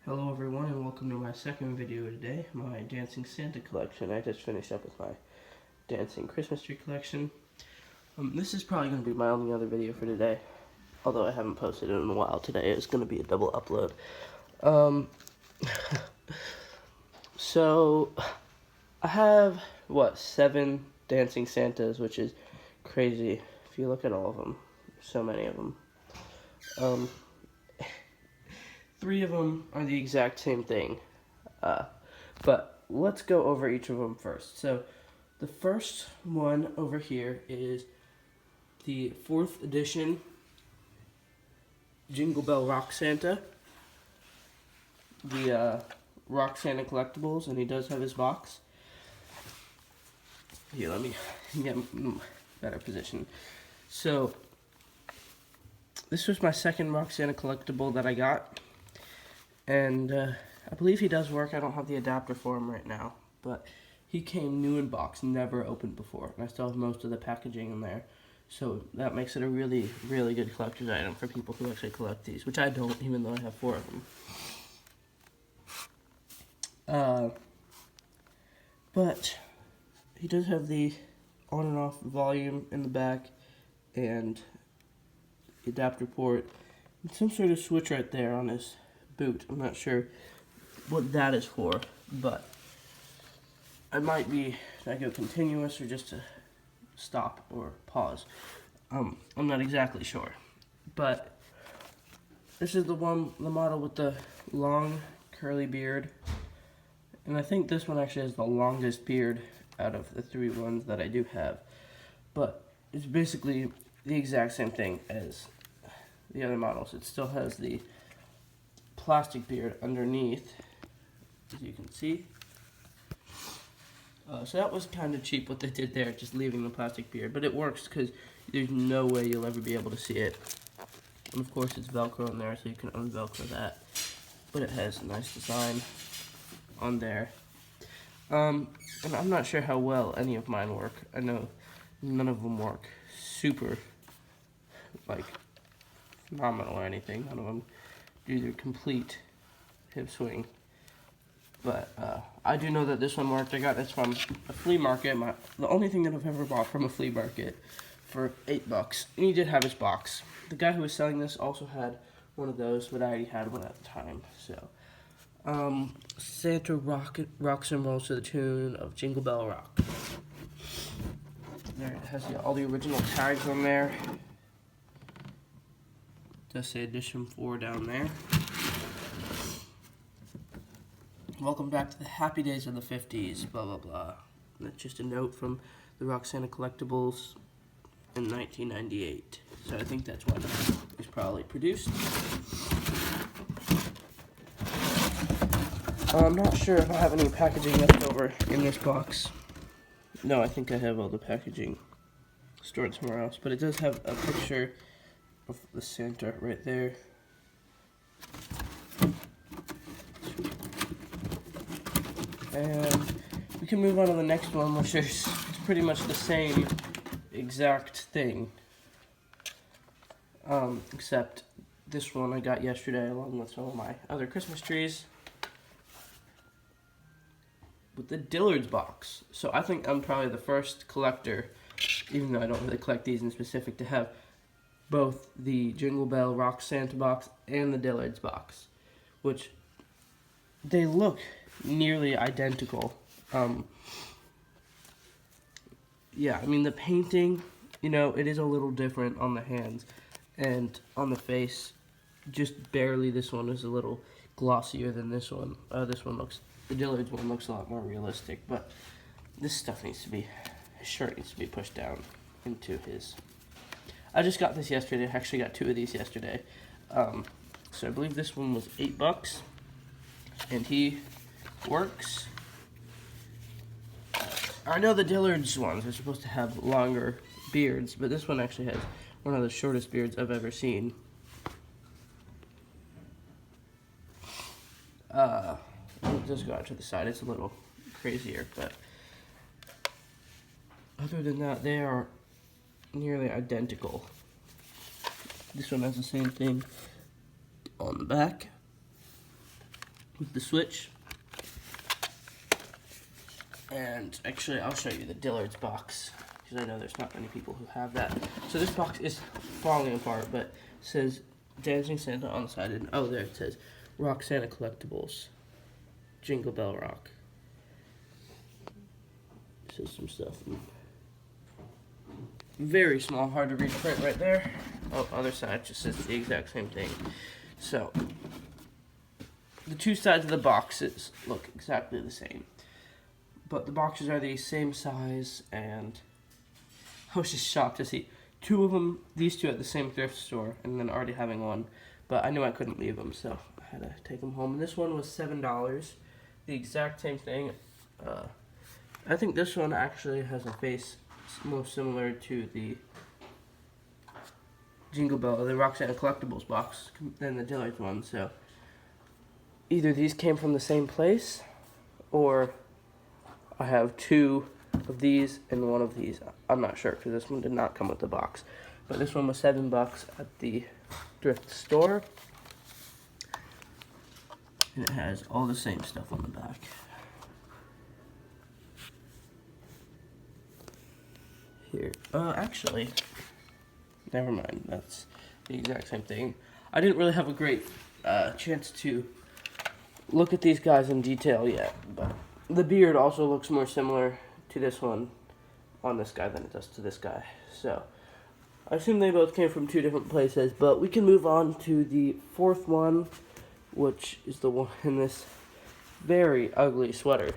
Hello everyone and welcome to my second video today, my Dancing Santa collection. I just finished up with my Dancing Christmas Tree collection. This is probably going to be my only other video for today, although I haven't posted it in a while. Today it's going to be a double upload. So, I have, 7 Dancing Santas, which is crazy if you look at all of them. So many of them. 3 of them are the exact same thing, but let's go over each of them first. So the first one over here is the 4th edition Jingle Bell Rock Santa, the Rock Santa Collectables, and he does have his box. Here, let me get a better position. So this was my second Rock Santa collectible that I got. And I believe he does work. I don't have the adapter for him right now, but he came new in box, never opened before, and I still have most of the packaging in there. So that makes it a really, really good collector's item for people who actually collect these, which I don't, even though I have 4 of them. But he does have the on and off volume in the back, and the adapter port, and some sort of switch right there on his boot. I'm not sure what that is for, but it might be to go continuous or just to stop or pause. I'm not exactly sure, but this is the model with the long curly beard, and I think this one actually has the longest beard out of the 3 ones that I do have, but it's basically the exact same thing as the other models. It still has the plastic beard underneath, as you can see. So that was kind of cheap what they did there, just leaving the plastic beard, but it works because there's no way you'll ever be able to see it. And of course it's Velcro in there, so you can unvelcro that, but it has a nice design on there. And I'm not sure how well any of mine work. I know none of them work super, like, phenomenal or anything. None of them do their complete hip swing, but I do know that this one worked. I got this from a flea market, the only thing that I've ever bought from a flea market, for $8, and he did have his box. The guy who was selling this also had one of those, but I already had one at the time. So Santa rocks and rolls to the tune of Jingle Bell Rock. There it has all the original tags on there. Does say edition 4 down there. Welcome back to the happy days of the 50s, blah blah blah. And that's just a note from the Rock Santa Collectables in 1998. So I think that's when it was probably produced. I'm not sure if I have any packaging left over in this box. No, I think I have all the packaging stored somewhere else, but it does have a picture of the Santa right there. And we can move on to the next one, which is pretty much the same exact thing. Except this one I got yesterday along with some of my other Christmas trees, with the Dillard's box. So I think I'm probably the first collector, even though I don't really collect these in specific, to have both the Jingle Bell Rock Santa box and the Dillard's box, which they look nearly identical. Yeah, I mean the painting, it is a little different on the hands and on the face. Just barely. This one is a little glossier than this one. The Dillard's one looks a lot more realistic, but this stuff his shirt needs to be pushed down into his. I just got this yesterday. I actually got 2 of these yesterday. So I believe this one was $8, and he works. I know the Dillard's ones are supposed to have longer beards, but this one actually has one of the shortest beards I've ever seen. It does go out to the side. It's a little crazier, but other than that, they are nearly identical. This one has the same thing on the back. with the switch. And actually, I'll show you the Dillard's box, because I know there's not many people who have that. So this box is falling apart, but it says Dancing Santa on the side, and oh, there it says Rock Santa Collectables, Jingle Bell Rock. It says some stuff. Very small, hard to read print right there. Oh, other side just says the exact same thing. So, the two sides of the boxes look exactly the same. But the boxes are the same size, and I was just shocked to see two of them, these two at the same thrift store, and then already having one. But I knew I couldn't leave them, so I had to take them home. And this one was $7, the exact same thing. I think this one actually has a face more similar to the Jingle Bell, the Rock Santa Collectables box than the Dillard's one. So either these came from the same place, or I have two of these and one of these. I'm not sure, because this one did not come with the box. But this one was $7 at the thrift store. And it has all the same stuff on the back. Here. Actually, never mind. That's the exact same thing. I didn't really have a great chance to look at these guys in detail yet, but the beard also looks more similar to this one on this guy than it does to this guy. So I assume they both came from two different places, but we can move on to the fourth one, which is the one in this very ugly sweater.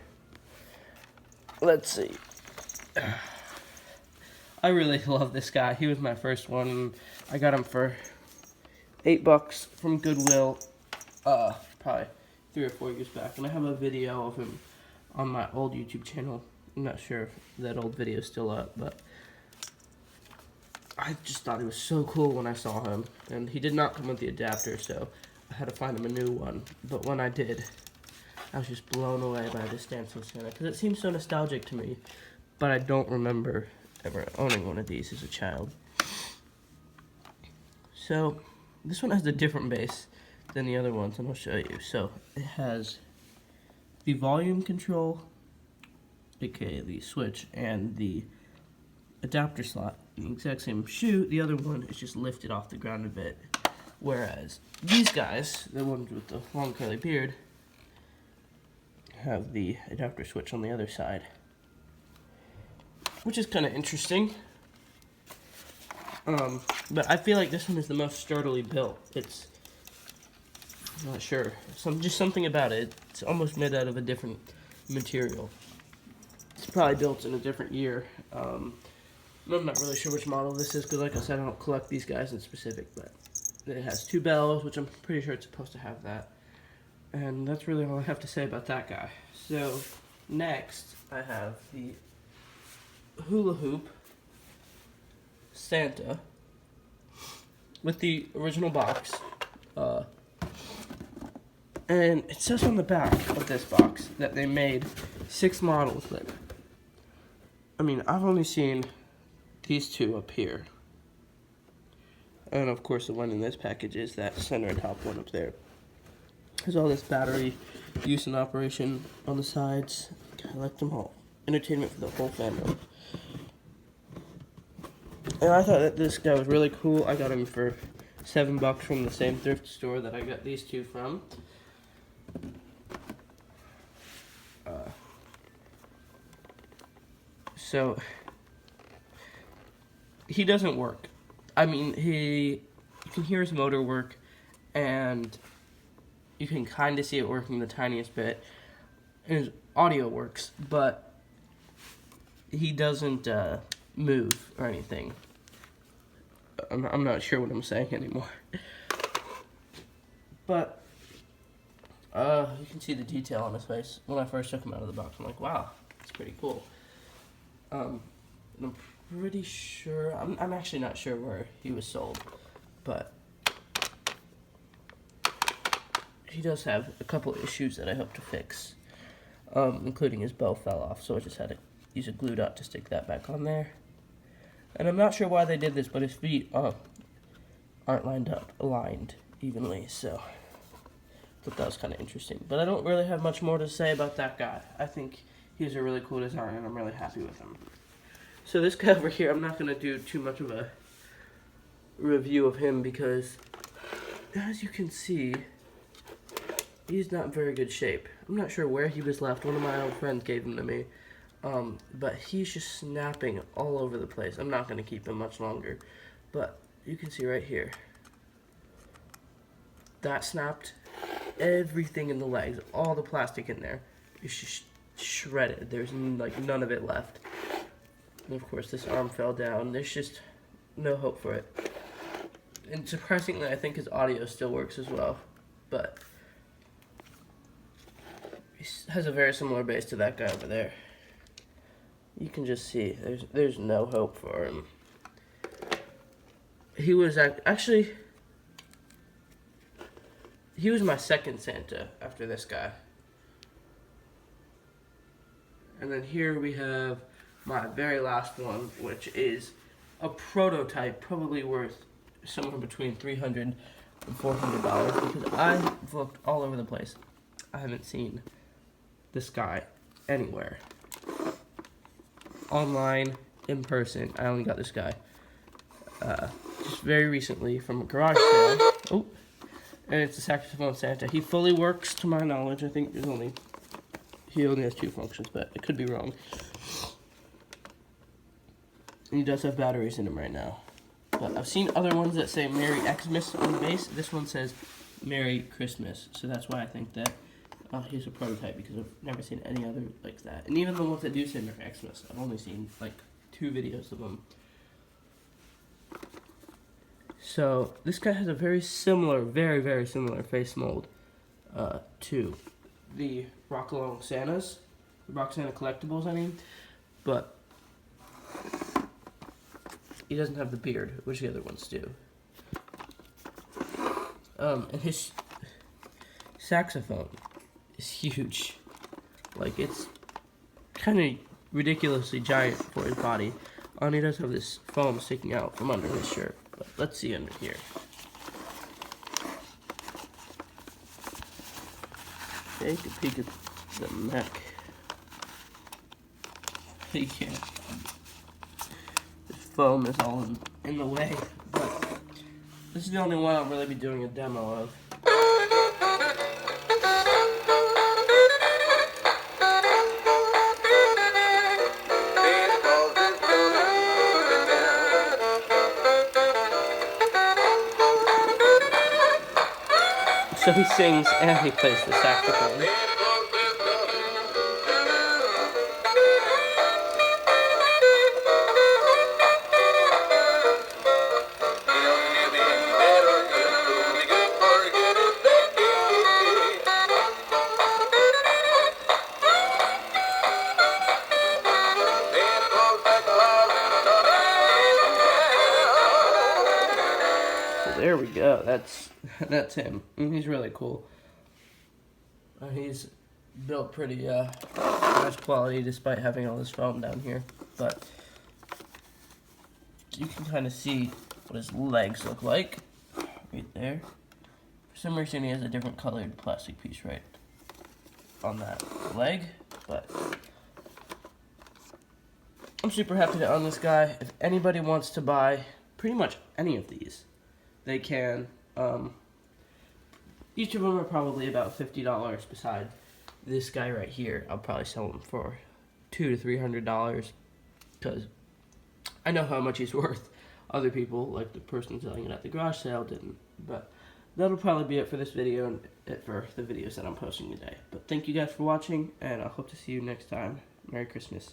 Let's see. I really love this guy. He was my first one, and I got him for $8 from Goodwill, probably 3 or 4 years back. And I have a video of him on my old YouTube channel. I'm not sure if that old video is still up, but I just thought he was so cool when I saw him. And he did not come with the adapter, so I had to find him a new one. But when I did, I was just blown away by this Dancing Santa, because it seems so nostalgic to me, but I don't remember ever owning one of these as a child. So this one has a different base than the other ones, and I'll show you. So it has the volume control, aka the switch, and the adapter slot in the exact same shoe. The other one is just lifted off the ground a bit, whereas these guys, the ones with the long curly beard, have the adapter switch on the other side, which is kind of interesting. But I feel like this one is the most sturdily built. I'm not sure. Just something about it. It's almost made out of a different material. It's probably built in a different year. I'm not really sure which model this is, because like I said, I don't collect these guys in specific, but it has 2 bells, which I'm pretty sure it's supposed to have that. And that's really all I have to say about that guy. So next, I have the hula hoop Santa with the original box, and it says on the back of this box that they made 6 models, but I mean, I've only seen these 2 up here, and of course the one in this package is that center top one up there. There's all this battery use and operation on the sides. I like them all. Entertainment for the whole family. And I thought that this guy was really cool. I got him for $7 from the same thrift store that I got these 2 from. So he doesn't work. I mean, you can hear his motor work, and you can kind of see it working the tiniest bit. And his audio works, but he doesn't move or anything. I'm not sure what I'm saying anymore. But you can see the detail on his face. When I first took him out of the box, I'm like, wow, that's pretty cool. And I'm pretty sure, I'm actually not sure where he was sold, but he does have a couple issues that I hope to fix, including his bow fell off, so I just had to use a glue dot to stick that back on there. And I'm not sure why they did this, but his feet aren't aligned evenly, so thought that was kind of interesting. But I don't really have much more to say about that guy. I think he's a really cool design, and I'm really happy with him. So this guy over here, I'm not going to do too much of a review of him because, as you can see, he's not in very good shape. I'm not sure where he was left. One of my old friends gave him to me. But he's just snapping all over the place. I'm not going to keep him much longer. But you can see right here. That snapped. Everything in the legs, all the plastic in there, is just shredded. There's like none of it left. And of course this arm fell down. There's just no hope for it. And surprisingly, I think his audio still works as well. But he has a very similar bass to that guy over there. You can just see there's no hope for him. He was actually he was my second Santa after this guy. And then here we have my very last one, which is a prototype, probably worth somewhere between $300 and $400 because I've looked all over the place. I haven't seen this guy anywhere. Online, in person, I only got this guy just very recently from a garage sale. Oh, and it's a saxophone Santa. He fully works, to my knowledge. I think he only has 2 functions, but it could be wrong. And he does have batteries in him right now. But I've seen other ones that say Merry Xmas on the base. This one says Merry Christmas, so that's why I think that he's a prototype, because I've never seen any other like that. And even the ones that do say Merry Xmas, I've only seen like 2 videos of them. So this guy has a very similar, very, very similar face mold to the Rock Along Santas, the Rock Santa Collectables, I mean. But he doesn't have the beard, which the other ones do. And his saxophone is huge. Like, it's kind of ridiculously giant for his body. And he does have this foam sticking out from under his shirt. But let's see under here. Take a peek at the neck. Yeah. This foam is all in the way. But this is the only one I'll really be doing a demo of. So he sings and he plays the saxophone. There we go. That's him. He's really cool. He's built pretty nice quality despite having all this foam down here. But you can kind of see what his legs look like right there. For some reason, he has a different colored plastic piece right on that leg. But I'm super happy to own this guy. If anybody wants to buy pretty much any of these, they can. Each of them are probably about $50 beside this guy right here. I'll probably sell him for $200 to $300 because I know how much he's worth. Other people, like the person selling it at the garage sale, didn't. But that'll probably be it for this video and it for the videos that I'm posting today. But thank you guys for watching, and I hope to see you next time. Merry Christmas.